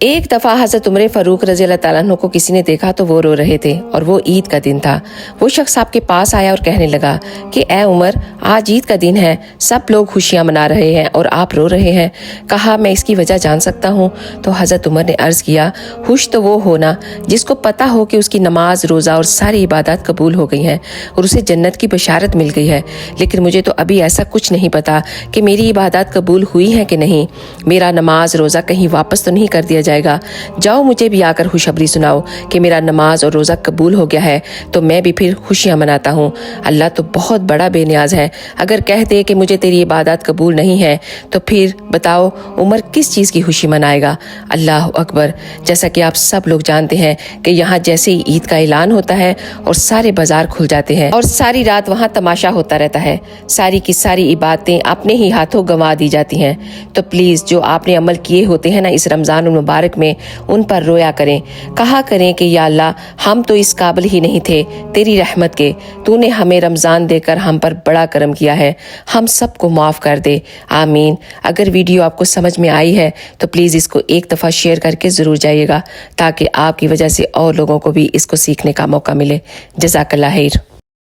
एक दफ़ा हज़रत उमर फ़ारूक रज़ी अल्लाह ताला अन्हु को किसी ने देखा तो वो रो रहे थे और वो ईद का दिन था। वो शख्स आपके पास आया और कहने लगा कि ए उमर, आज ईद का दिन है, सब लोग खुशियाँ मना रहे हैं और आप रो रहे हैं। कहा, मैं इसकी वजह जान सकता हूँ? तो हज़रत उमर ने अर्ज़ किया, खुश तो वो होना जिसको पता हो कि उसकी नमाज, रोज़ा और सारी इबादत कबूल हो गई हैं और उसे जन्नत की बशारत मिल गई है। लेकिन मुझे तो अभी ऐसा कुछ नहीं पता कि मेरी इबादत कबूल हुई है कि नहीं। मेरा नमाज, रोज़ा कहीं वापस तो नहीं कर दिया जाएगा। जाओ, मुझे भी आकर खुशखबरी सुनाओ कि मेरा नमाज और रोज़ा कबूल हो गया है, तो मैं भी फिर खुशियाँ मनाता हूँ। अल्लाह तो बहुत बड़ा बेनियाज है। अगर कह दे कि मुझे तेरी इबादत कबूल नहीं है तो फिर बताओ उमर किस चीज़ की खुशी मनाएगा। अल्लाह अकबर। जैसा कि आप सब लोग जानते हैं कि यहाँ जैसे ही ईद का ऐलान होता है और सारे बाजार खुल जाते हैं और सारी रात वहाँ तमाशा होता रहता है, सारी की सारी इबादतें अपने ही हाथों गंवा दी जाती हैं। तो प्लीज़ जो आपने अमल किए होते हैं ना इस रमज़ान मुबारक में, उन पर रोया करें, कहा करें कि या अल्लाह, हम तो इस काबिल ही नहीं थे तेरी रहमत के, तूने हमें रमज़ान देकर हम पर बड़ा करम किया है, हम सबको माफ़ कर दे। आमीन। अगर वीडियो आपको समझ में आई है तो प्लीज़ इसको एक दफ़ा शेयर करके ज़रूर जाइएगा ताकि आपकी वजह से और लोगों को भी इसको सीखने का मौका मिले। जज़ाकल्लाह खैर।